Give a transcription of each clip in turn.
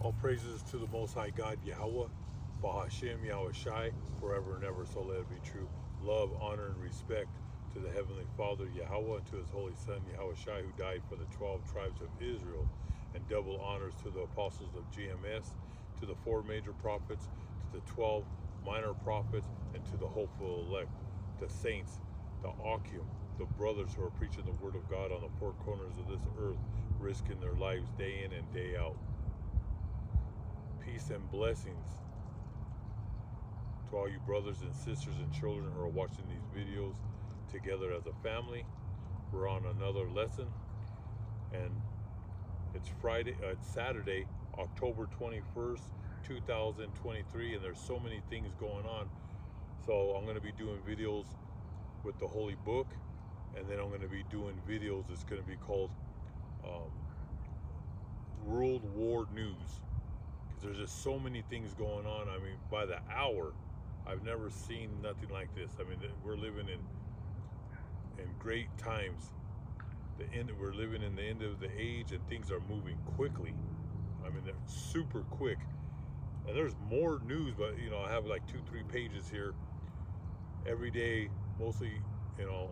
All praises to the Most High God, Yahweh, Bahashem, Yahweh Shai, forever and ever, so let it be true. Love, honor, and respect to the Heavenly Father, Yahweh, and to His Holy Son, Yahweh Shai, who died for the 12 tribes of Israel, and double honors to the apostles of GMS, to the 4 major prophets, to the 12 minor prophets, and to the hopeful elect, the saints, the Akim, the brothers who are preaching the Word of God on the 4 corners of this earth, risking their lives day in and day out. Peace and blessings to all you brothers and sisters and children who are watching these videos together as a family. We're on another lesson, and it's Saturday, October 21st, 2023, and there's so many things going on. So I'm going to be doing videos with the Holy Book, and then I'm going to be doing videos that's going to be called World War News. There's just so many things going on. I mean, by the hour, I've never seen nothing like this. I mean, we're living in great times. We're living in the end of the age, and things are moving quickly. I mean, they're super quick. And there's more news, but I have like 2-3 pages here every day. Mostly, I'll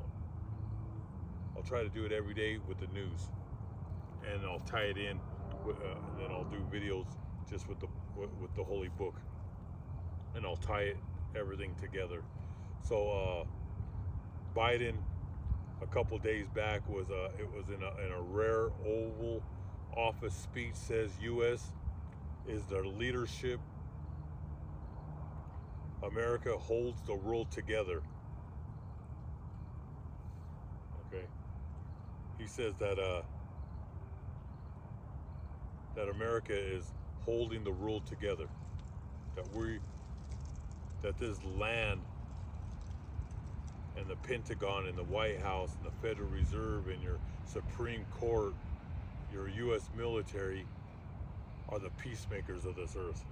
try to do it every day with the news, and I'll tie it in, and then I'll do videos just with the Holy Book, and I'll tie everything together. So Biden, a couple days back, was in a rare Oval Office speech, says U.S. is the leadership. America holds the world together. Okay, he says that America is holding the world together, that this land and the Pentagon and the White House and the Federal Reserve and your Supreme Court, your U.S. military, are the peacemakers of this earth.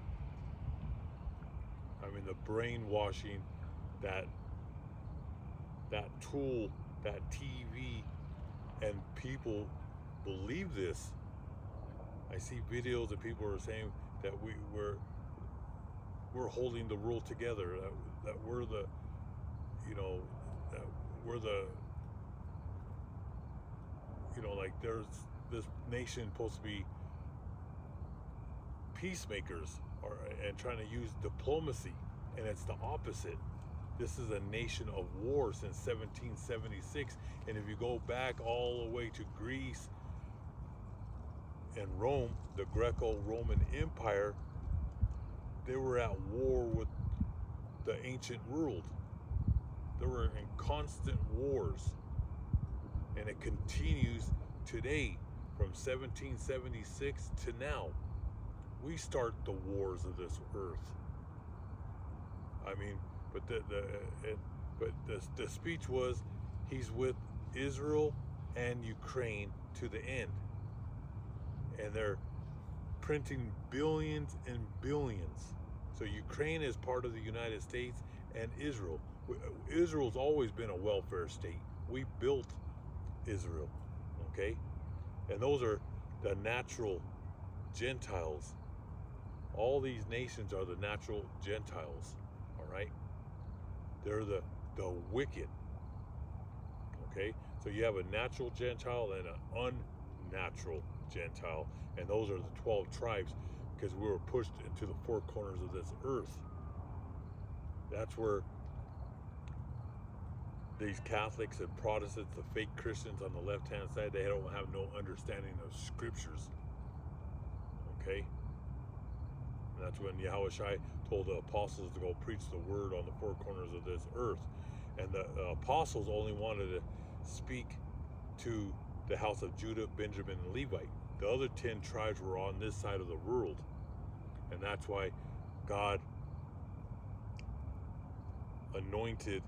I mean, the brainwashing, that tool, that TV, and people believe this. I see videos and people are saying that we're holding the world together, that we're the, that we're the, like there's this nation supposed to be peacemakers and trying to use diplomacy, and it's the opposite. This is a nation of war since 1776, and if you go back all the way to Greece and Rome, the Greco-Roman Empire, they were at war with the ancient world. They were in constant wars, and it continues today from 1776 to now. We start the wars of this earth. I mean, but the speech was, he's with Israel and Ukraine to the end. And they're printing billions and billions. So Ukraine is part of the United States, and Israel. Israel's always been a welfare state. We built Israel, okay? And those are the natural Gentiles. All these nations are the natural Gentiles, all right? They're the wicked, okay? So you have a natural Gentile and an unnatural Gentile, and those are the 12 tribes, because we were pushed into the 4 corners of this earth. That's where these Catholics and Protestants, the fake Christians on the left-hand side, they don't have no understanding of scriptures, okay? And that's when Yahweh Shai told the apostles to go preach the word on the 4 corners of this earth. And the apostles only wanted to speak to the house of Judah, Benjamin, and Levite. The other 10 tribes were on this side of the world. And that's why God anointed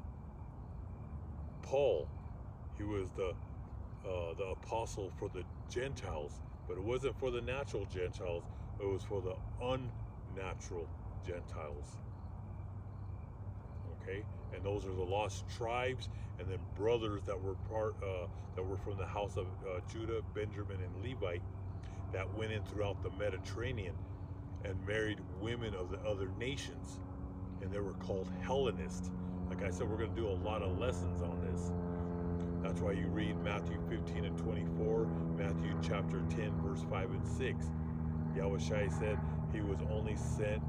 Paul. He was the apostle for the Gentiles, but it wasn't for the natural Gentiles, it was for the unnatural Gentiles. Okay, and those are the lost tribes, and then brothers that were from the house of Judah, Benjamin, and Levite, that went in throughout the Mediterranean and married women of the other nations, and they were called Hellenists. Like I said, we're going to do a lot of lessons on this. That's why you read Matthew 15 and 24, Matthew chapter 10, verse 5 and 6. Yahushua said he was only sent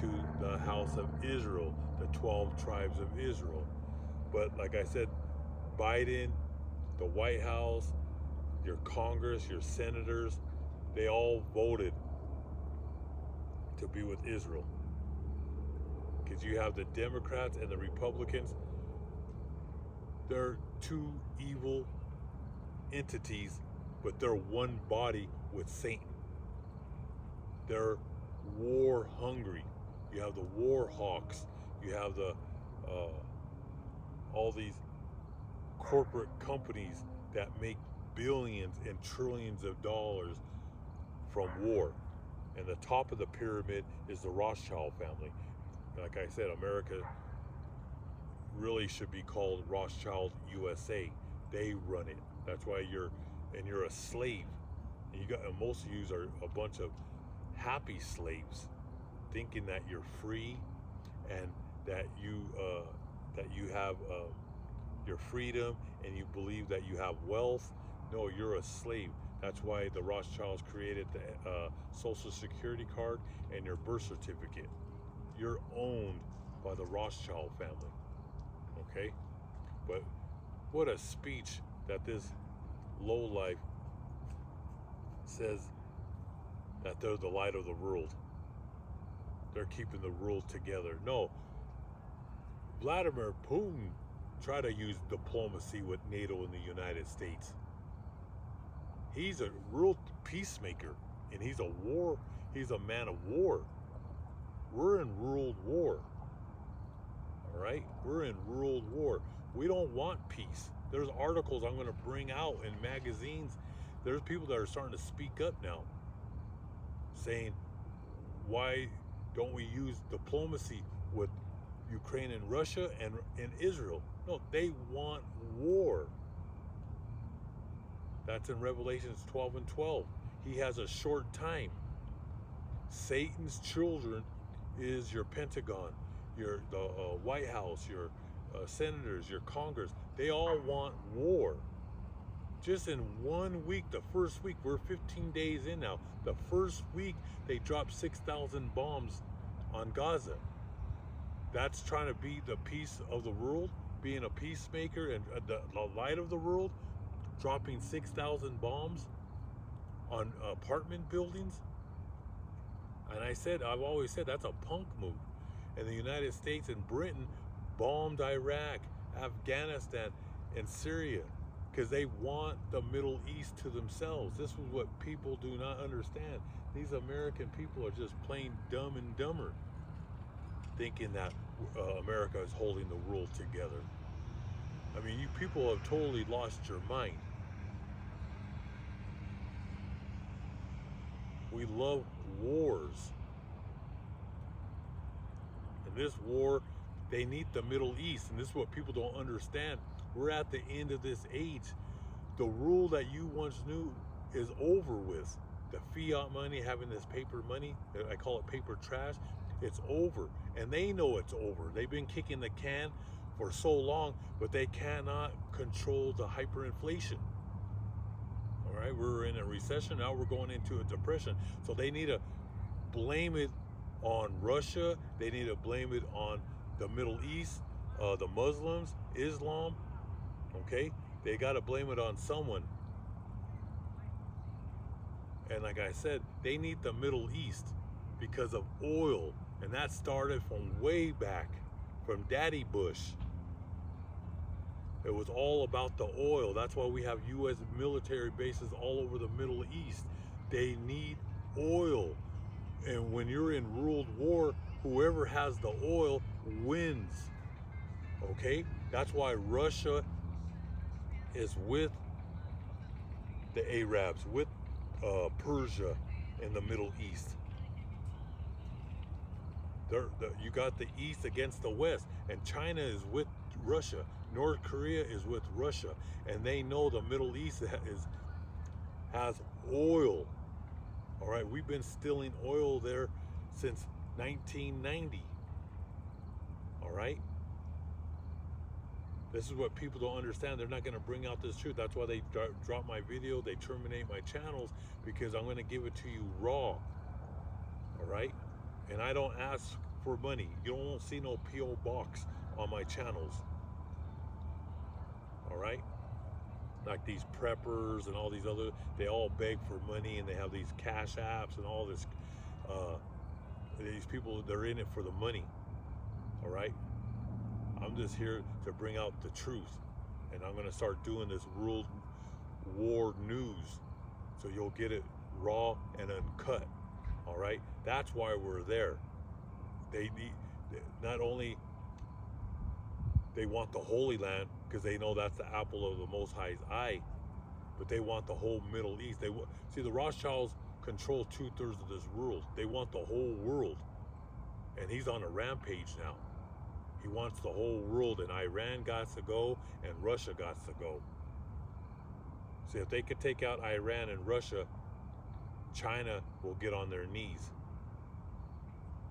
to the house of Israel, the 12 tribes of Israel. But like I said, Biden, the White House, your Congress, your senators, they all voted to be with Israel. Because you have the Democrats and the Republicans. They're two evil entities, but they're one body with Satan. They're war hungry. You have the war hawks. You have the all these corporate companies that make billions and trillions of dollars from war. And the top of the pyramid is the Rothschild family. Like I said, America really should be called Rothschild USA. They run it. That's why you're a slave. And most of you are a bunch of happy slaves, thinking that you're free and that you have your freedom, and you believe that you have wealth. No, you're a slave. That's why the Rothschilds created the Social Security card and your birth certificate. You're owned by the Rothschild family. Okay? But what a speech that this lowlife says that they're the light of the world. They're keeping the world together. No. Vladimir Putin tried to use diplomacy with NATO and the United States. He's a real peacemaker, and he's a man of war. We're in world war. All right? We're in world war. We don't want peace. There's articles I'm going to bring out in magazines. There's people that are starting to speak up now, saying, why don't we use diplomacy with Ukraine and Russia and Israel? No, they want war. That's in Revelations 12 and 12. He has a short time. Satan's children is your Pentagon, the White House, your senators, your Congress. They all want war. Just in 1 week, the first week, we're 15 days in now. The first week, they dropped 6,000 bombs on Gaza. That's trying to be the peace of the world, being a peacemaker and the light of the world, dropping 6,000 bombs on apartment buildings. And I've always said that's a punk move. And the United States and Britain bombed Iraq, Afghanistan, and Syria because they want the Middle East to themselves. This is what people do not understand. These American people are just plain dumb and dumber, thinking that America is holding the world together. I mean, you people have totally lost your mind. We love wars. And this war, they need the Middle East. And this is what people don't understand. We're at the end of this age. The rule that you once knew is over with. The fiat money, having this paper money, I call it paper trash, it's over. And they know it's over. They've been kicking the can for so long, but they cannot control the hyperinflation. All right, we're in a recession, now we're going into a depression. So they need to blame it on Russia. They need to blame it on the Middle East, the Muslims, Islam. Okay, they got to blame it on someone. And like I said, they need the Middle East because of oil. And that started from way back, from Daddy Bush. It was all about the oil. That's why we have U.S. military bases all over the Middle East. They need oil. And when you're in world war, whoever has the oil wins. Okay? That's why Russia is with the Arabs, with Persia in the Middle East. You got the East against the West, and China is with Russia. North Korea is with Russia, and they know the Middle East has oil. All right, we've been stealing oil there since 1990. All right? This is what people don't understand. They're not going to bring out this truth. That's why they drop my video. They terminate my channels, because I'm going to give it to you raw. All right? And I don't ask for money. You won't see no P.O. box on my channels. All right? Like these preppers and all these other, they all beg for money, and they have these cash apps and all this. These people, they're in it for the money. All right? I'm just here to bring out the truth. And I'm going to start doing this World War news, so you'll get it raw and uncut. All right? That's why we're there. They need, not only they want the Holy Land, because they know that's the apple of the Most High's eye, but they want the whole Middle East. They see, the Rothschilds control 2/3 of this world. They want the whole world, and he's on a rampage now. He wants the whole world, and Iran got to go, and Russia got to go. See, if they could take out Iran and Russia, China will get on their knees.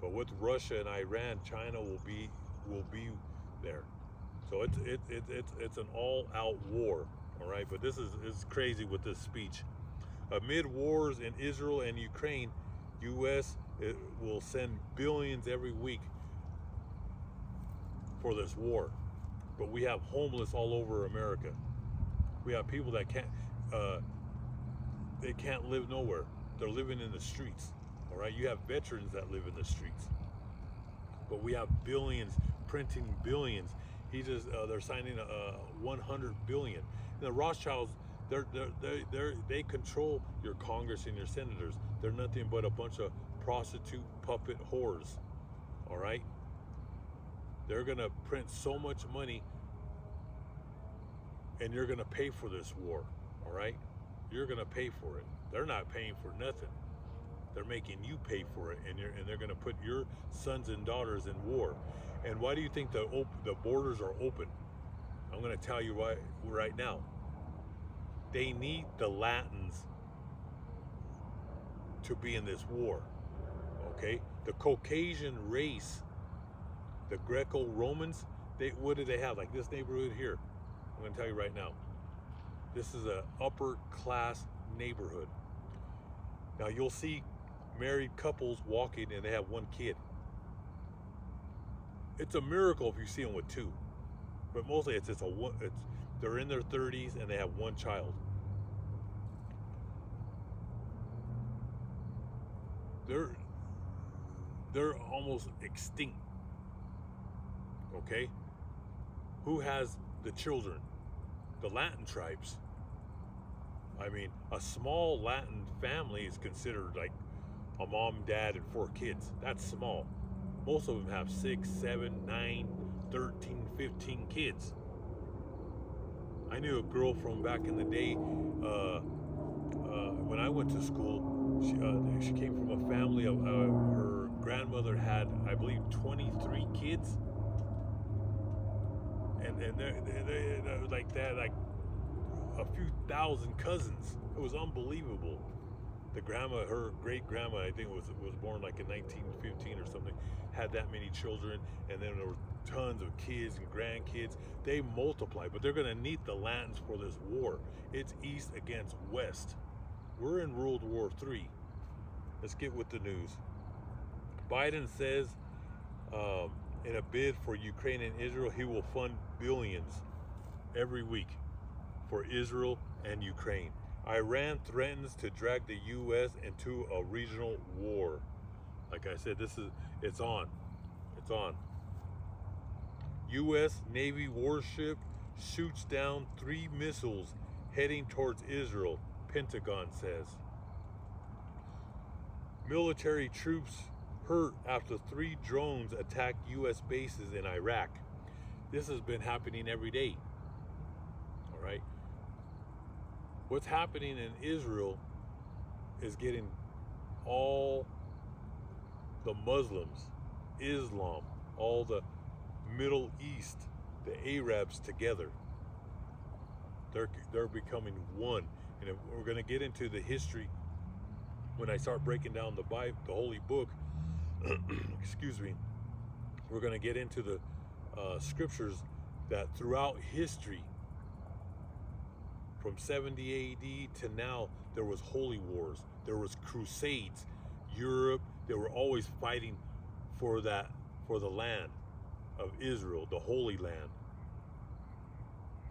But with Russia and Iran, China will be there. So it's an all-out war, all right? But this is crazy with this speech. Amid wars in Israel and Ukraine, U.S. will send billions every week for this war. But we have homeless all over America. We have people that they can't live nowhere. They're living in the streets, all right? You have veterans that live in the streets. But we have billions, printing billions. They're signing 100 billion. And the Rothschilds, they control your Congress and your senators. They're nothing but a bunch of prostitute puppet whores. All right? They're gonna print so much money, and you're gonna pay for this war. All right? You're gonna pay for it. They're not paying for nothing. They're making you pay for it, and they're gonna put your sons and daughters in war. And why do you think the borders are open? I'm going to tell you why right now. They need the Latins to be in this war, okay? The Caucasian race, the Greco-Romans, what do they have? Like this neighborhood here. I'm going to tell you right now. This is an upper class neighborhood. Now you'll see married couples walking, and they have one kid. It's a miracle if you see them with two, but mostly they're in their 30s and they have one child. They're almost extinct. Okay? Who has the children? The Latin tribes. I mean, a small Latin family is considered like a mom, dad, and 4 kids. That's small. Most of them have 6, 7, 9, 13, 15 kids. I knew a girl from back in the day, when I went to school, she came from a family of, her grandmother had, I believe, 23 kids. And they're like that, like a few thousand cousins. It was unbelievable. The grandma, her great grandma, I think was born like in 1915 or something, had that many children, and then there were tons of kids and grandkids. They multiply, but they're going to need the Latins for this war. It's East against West. We're in World War III. Let's get with the news. Biden says in a bid for Ukraine and Israel, he will fund billions every week for Israel and Ukraine. Iran threatens to drag the U.S. into a regional war. Like I said, it's on. It's on. U.S. Navy warship shoots down 3 missiles heading towards Israel, Pentagon says. Military troops hurt after 3 drones attacked U.S. bases in Iraq. This has been happening every day. All right. What's happening in Israel is getting all the Muslims, Islam, all the Middle East, the Arabs together. They're becoming one. And if we're going to get into the history, when I start breaking down the Bible, the Holy Book, excuse me, we're going to get into the scriptures that throughout history, from 70 AD to now, there was holy wars, there was crusades. Europe, they were always fighting for the land of Israel, the Holy Land.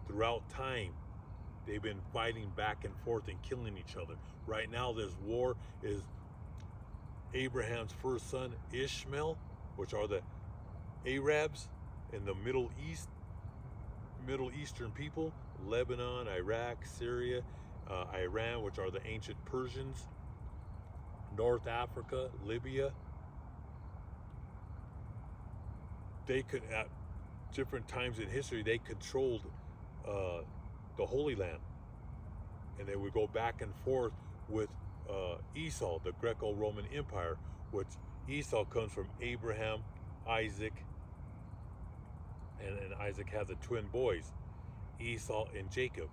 Throughout time, they've been fighting back and forth and killing each other. Right now, this war is Abraham's first son, Ishmael, which are the Arabs in the Middle Eastern people, Lebanon, Iraq, Syria, Iran, which are the ancient Persians, North Africa, Libya. They could, at different times in history, they controlled the Holy Land, and they would go back and forth with Esau, the Greco-Roman Empire, which Esau comes from Abraham, Isaac, and Isaac has the twin boys, Esau and Jacob.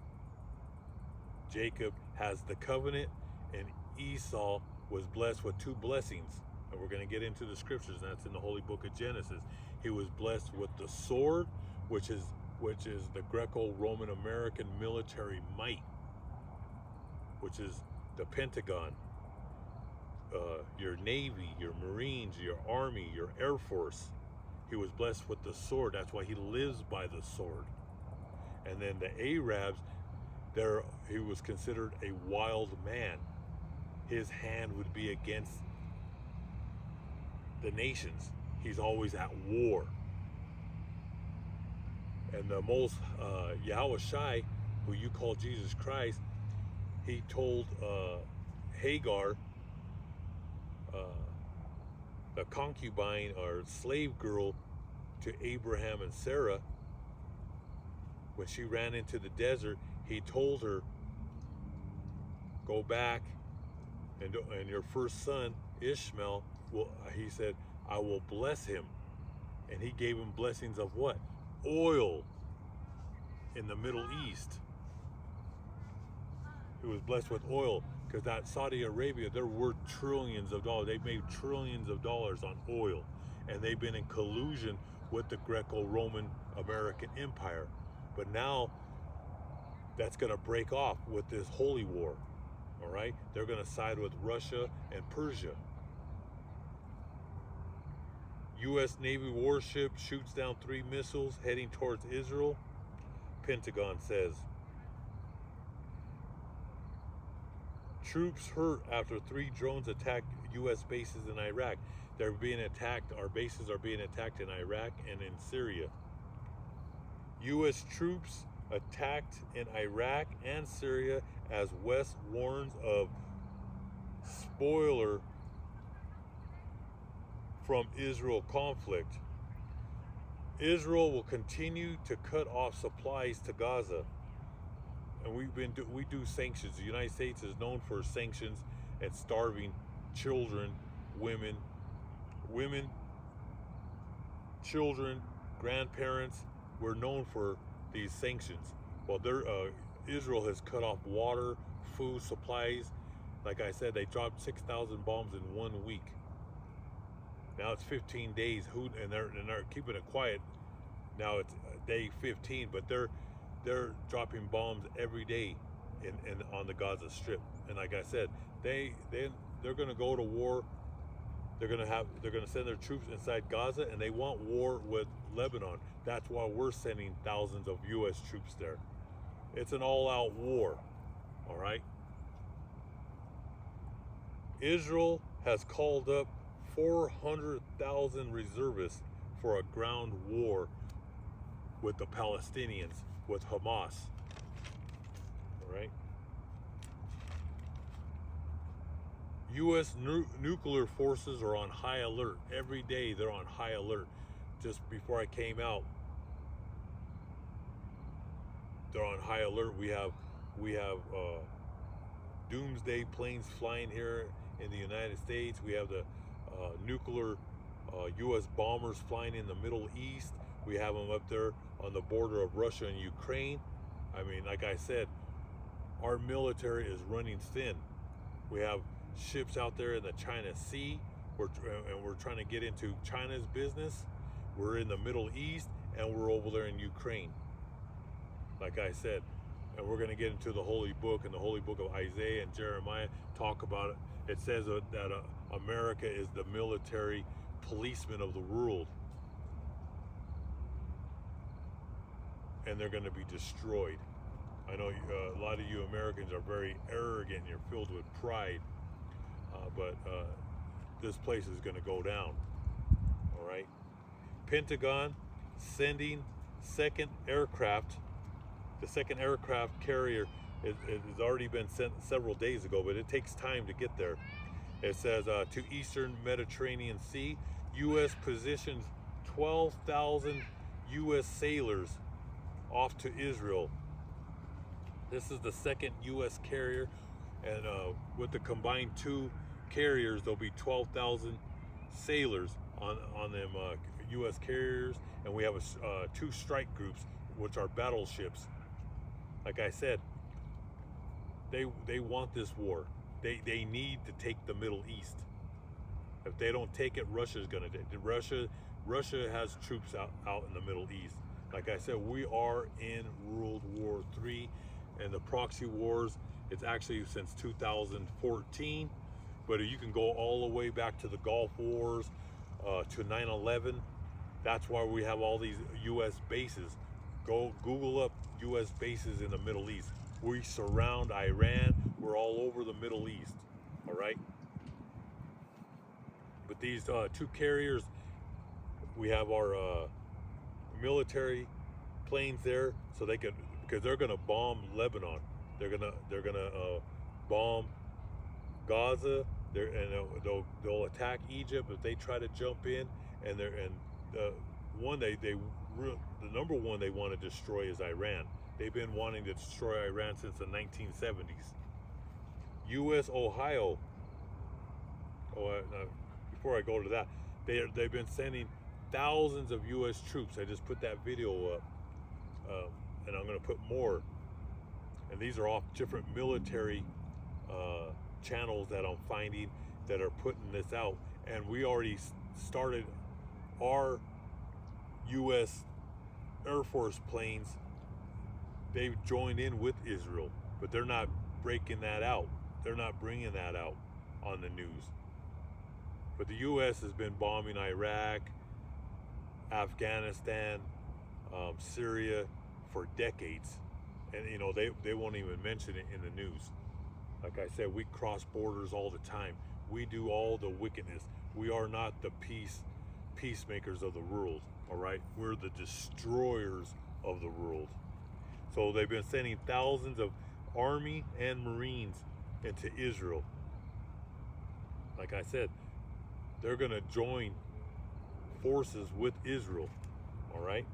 Jacob has the covenant, and Esau was blessed with two blessings, and we're going to get into the scriptures, and that's in the holy book of Genesis. He was blessed with the sword, which is the Greco-Roman American military might, which is the Pentagon, your Navy, your Marines, your Army, your Air Force. He was blessed with the sword. That's why he lives by the sword. And then the Arabs, he was considered a wild man. His hand would be against the nations. He's always at war. And the most Yahweh Shai, who you call Jesus Christ, he told Hagar, the concubine or slave girl to Abraham and Sarah, when she ran into the desert, he told her, go back, and your first son, Ishmael, he said, I will bless him. And he gave him blessings of what? Oil in the Middle East. He was blessed with oil, because that Saudi Arabia, they're worth trillions of dollars. They've made trillions of dollars on oil, and they've been in collusion with the Greco-Roman American Empire. But now that's going to break off with this holy war. All right, they're going to side with Russia and Persia. U.S. Navy warship shoots down 3 missiles heading towards Israel. Pentagon says. Troops hurt after 3 drones attacked U.S. bases in Iraq. They're being attacked. Our bases are being attacked in Iraq and in Syria. U.S. troops attacked in Iraq and Syria as West warns of spoiler from Israel conflict. Israel will continue to cut off supplies to Gaza. And we do sanctions. The United States is known for sanctions and starving children, women, children, grandparents. We're known for these sanctions. Well, Israel has cut off water, food, supplies. Like I said, they dropped 6,000 bombs in 1 week. Now it's 15 days. And they're keeping it quiet. Now it's day 15, but they're dropping bombs every day in on the Gaza Strip. And like I said, they're going to go to war. They're going to send their troops inside Gaza, and they want war with Lebanon. That's why we're sending thousands of U.S. troops there. It's an all-out war. All right. Israel has called up 400,000 reservists for a ground war with the Palestinians, with Hamas. All right. U.S. nuclear forces are on high alert. Every day they're on high alert. Just before I came out, they're on high alert. We have doomsday planes flying here in the United States. We have the nuclear U.S. bombers flying in the Middle East. We have them up there on the border of Russia and Ukraine. I mean, like I said, our military is running thin. We have ships out there in the China Sea we're trying to get into China's business. We're in the Middle East, and we're over there in Ukraine. Like I said, and we're going to get into the Holy Book, and the Holy Book of Isaiah and Jeremiah talk about it. It says that America is the military policeman of the world, and they're going to be destroyed. I know a lot of you Americans are very arrogant and you're filled with pride, but this place is going to go down. All right. Pentagon sending second aircraft. The second aircraft carrier has already been sent several days ago, but it takes time to get there. It says to Eastern Mediterranean Sea, U.S. positions 12,000 U.S. sailors off to Israel. This is the second U.S. carrier, and with the combined two carriers, there'll be 12,000 sailors on them U.S. carriers, and we have two strike groups, which are battleships. Like I said, they want this war. They need to take the Middle East. If they don't take it, Russia's gonna take it. Russia has troops out in the Middle East. Like I said, we are in World War III, and the proxy wars, it's actually since 2014, but you can go all the way back to the Gulf Wars, to 9/11. That's why we have all these U.S. bases. Go Google up U.S. bases in the Middle East. We surround Iran. We're all over the Middle East, all right? But these two carriers, we have our military planes there, so they can, because they're gonna bomb Lebanon. They're gonna bomb Gaza. They'll attack Egypt if they try to jump in. And the number one they want to destroy is Iran. They've been wanting to destroy Iran since the 1970s. U.S.Ohio. Before I go to that, they've been sending thousands of U.S. troops. I just put that video up, and I'm going to put more. And these are off different military channels that I'm finding that are putting this out. And we already started our U.S. Air Force planes. They've joined in with Israel, but they're not breaking that out. They're not bringing that out on the news. But the U.S. has been bombing Iraq, Afghanistan, Syria for decades. And, you know, they won't even mention it in the news. Like I said, we cross borders all the time. We do all the wickedness. We are not the peacemakers of the world, all right? We're the destroyers of the world. So they've been sending thousands of Army and Marines into Israel. Like I said, they're going to join forces with Israel, all right?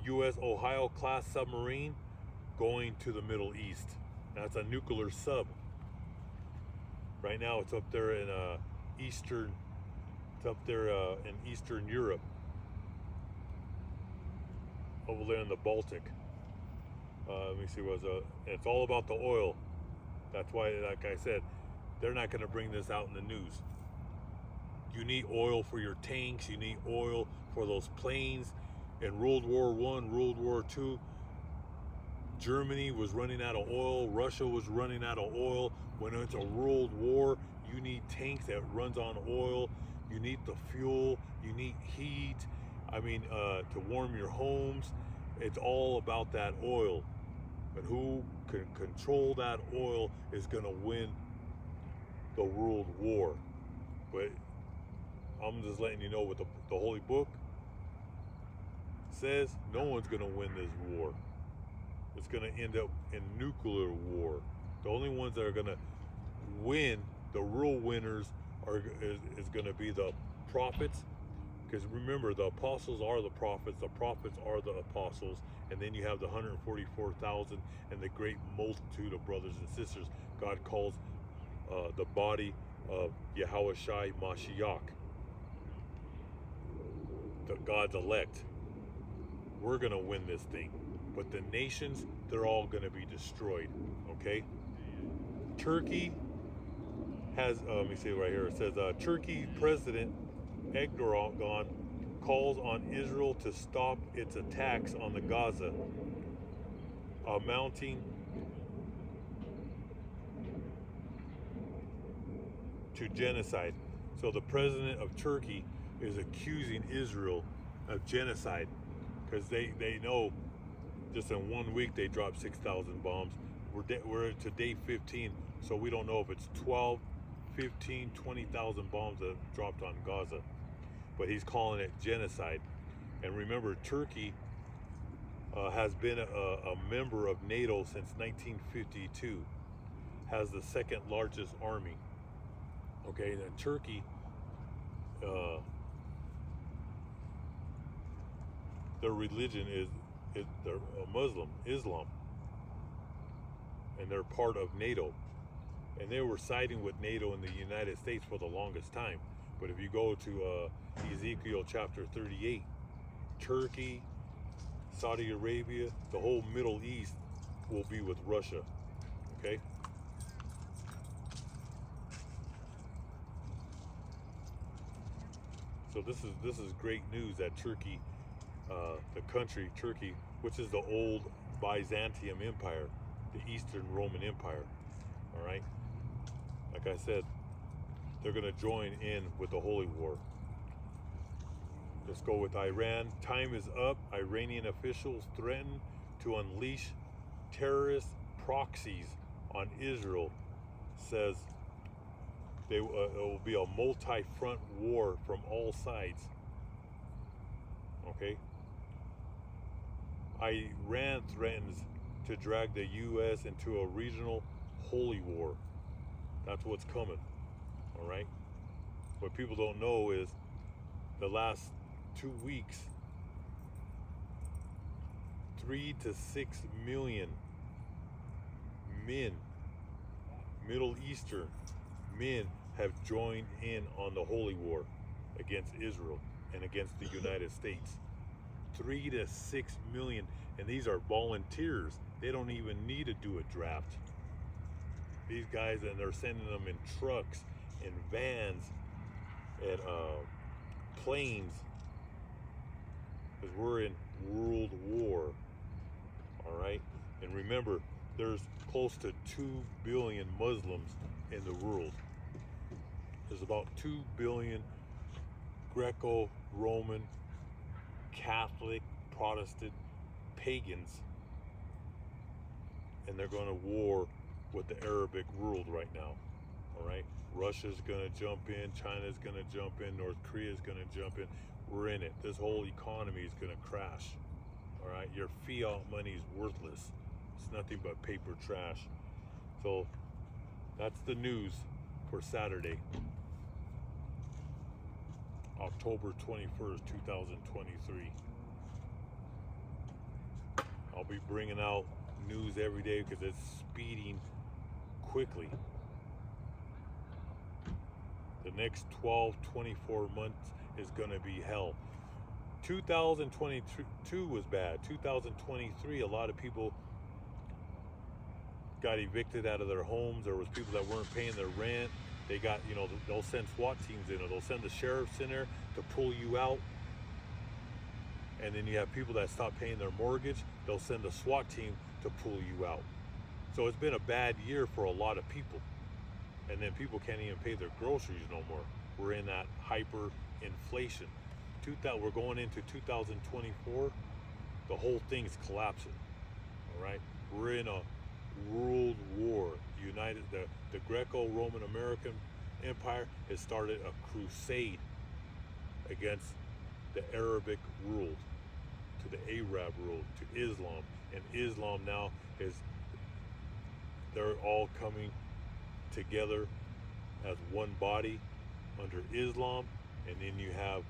U.S. Ohio class submarine going to the Middle East. That's a nuclear sub. Right now it's up there in Eastern Europe, over there in the Baltic. Let me see it's all about the oil. That's why, like I said, they're not going to bring this out in the news. You need oil for your tanks. You need oil for those planes. In World War I, World War II, Germany was running out of oil. Russia was running out of oil. When it's a world war, you need tanks that runs on oil. You need the fuel. You need heat. I mean, to warm your homes. It's all about that oil. But who can control that oil is going to win the world war. But I'm just letting you know what the Holy Book says. No one's going to win this war. It's going to end up in nuclear war. The only ones that are going to win, the real winners, is going to be the prophets. Because remember, the apostles are the prophets are the apostles, and then you have the 144,000 and the great multitude of brothers and sisters. God calls the body of Yahushua Mashiach, God's elect. We're going to win this thing. But the nations, they're all going to be destroyed, okay? Turkey has, let me see right here. It says Turkey President Erdogan calls on Israel to stop its attacks on the Gaza, amounting to genocide. So the president of Turkey is accusing Israel of genocide because they know just in 1 week they dropped 6,000 bombs. We're to day 15, so we don't know if it's 12, 15, 20,000 bombs that dropped on Gaza. But he's calling it genocide. And remember, Turkey has been a member of NATO since 1952, has the second largest army. Okay, then Turkey, their religion is they're Muslim, Islam, and they're part of NATO. And they were siding with NATO in the United States for the longest time. But if you go to Ezekiel chapter 38, Turkey, Saudi Arabia, the whole Middle East will be with Russia. Okay? So this is great news that Turkey, the country Turkey, which is the old Byzantium Empire, the Eastern Roman Empire. All right? Like I said, they're going to join in with the Holy War. Let's go with Iran. Time is up. Iranian officials threaten to unleash terrorist proxies on Israel. Says it will be a multi-front war from all sides. Okay. Iran threatens to drag the U.S. into a regional holy war. That's what's coming. All right. What people don't know is the last 2 weeks, 3 to 6 million men, Middle Eastern men, have joined in on the holy war against Israel and against the United States. 3 to 6 million, and these are volunteers. They don't even need to do a draft. These guys, and they're sending them in trucks, in vans, and planes, because we're in world war. All right, and remember, there's close to 2 billion Muslims in the world. There's about 2 billion Greco-Roman, Catholic, Protestant, pagans, and they're going to war with the Arabic world right now. All right, Russia's going to jump in, China's going to jump in, North Korea's going to jump in. We're in it. This whole economy is going to crash. All right, your fiat money is worthless. It's nothing but paper trash. So that's the news for Saturday, October 21st, 2023. I'll be bringing out news every day because it's speeding quickly. The next 12, 24 months is going to be hell. 2022 was bad. 2023, a lot of people got evicted out of their homes. There was people that weren't paying their rent. They got, they'll send SWAT teams in, or they'll send the sheriffs in there to pull you out. And then you have people that stop paying their mortgage. They'll send a SWAT team to pull you out. So it's been a bad year for a lot of people. And then people can't even pay their groceries no more. We're in that hyperinflation. We're going into 2024. The whole thing's collapsing. All right, we're in a world war. The Greco-Roman American Empire has started a crusade against the Arabic world, to the Arab world, to Islam. And Islam now they're all coming together as one body under Islam. And then you have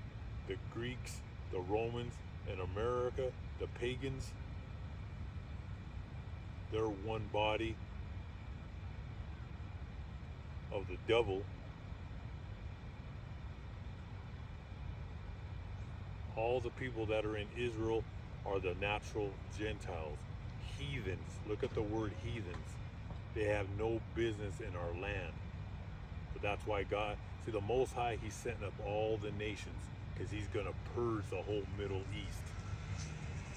the Greeks, the Romans, and America, the pagans. They're one body of the devil. All the people that are in Israel are the natural Gentiles, heathens. Look at the word heathens. They have no business in our land. The But that's why God, see, the Most High, He's setting up all the nations because He's going to purge the whole Middle East.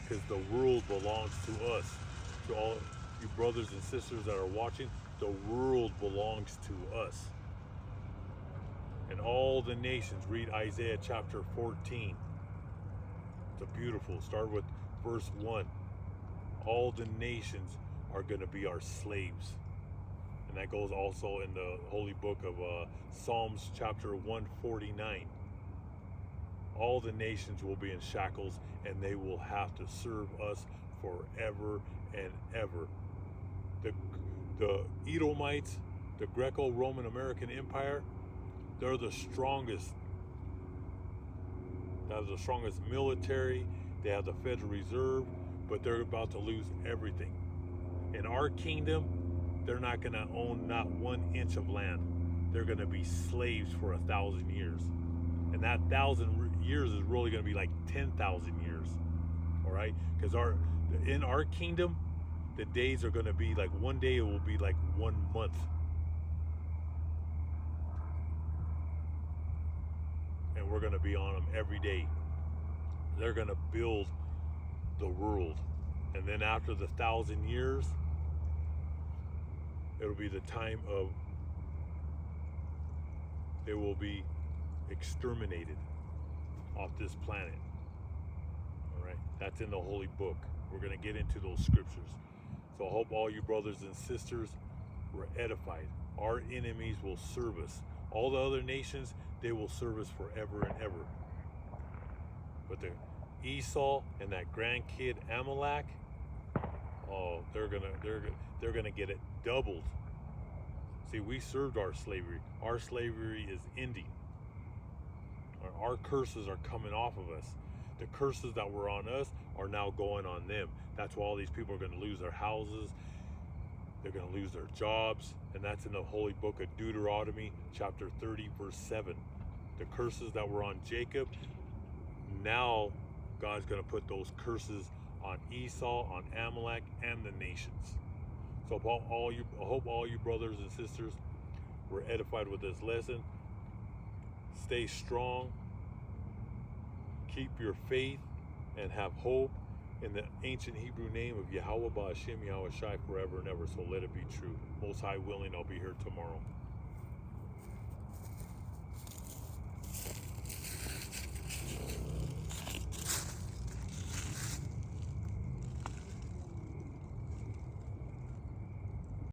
Because the world belongs to us. To all you brothers and sisters that are watching, the world belongs to us. And all the nations, read Isaiah chapter 14. It's a beautiful, start with verse 1. All the nations are going to be our slaves. And that goes also in the holy book of Psalms chapter 149. All the nations will be in shackles and they will have to serve us forever and ever. The Edomites, the Greco-Roman American Empire, they're the strongest. They have the strongest military. They have the Federal Reserve, but they're about to lose everything. In our kingdom, they're not going to own not 1 inch of land. They're going to be slaves for 1,000 years. And that 1,000 years is really going to be like 10,000 years. All right? Because in our kingdom, the days are going to be like one day, it will be like 1 month. And we're going to be on them every day. They're going to build the world. And then after the 1,000 years, it'll be the time of, they will be exterminated off this planet. All right, that's in the holy book. We're going to get into those scriptures. So I hope all you brothers and sisters were edified. Our enemies will serve us. All the other nations, they will serve us forever and ever. But the Esau and that grandkid Amalek, oh, they're gonna get it doubled. See, we served our slavery. Our slavery is ending. Our curses are coming off of us. The curses that were on us are now going on them. That's why all these people are going to lose their houses. They're going to lose their jobs. And that's in the holy book of Deuteronomy, chapter 30, verse 7. The curses that were on Jacob, now God's going to put those curses on Esau, on Amalek, and the nations. So I hope all you brothers and sisters were edified with this lesson. Stay strong. Keep your faith and have hope in the ancient Hebrew name of Yahweh Ba'Hashem Yahweh Shai forever and ever. So let it be true. Most High willing, I'll be here tomorrow.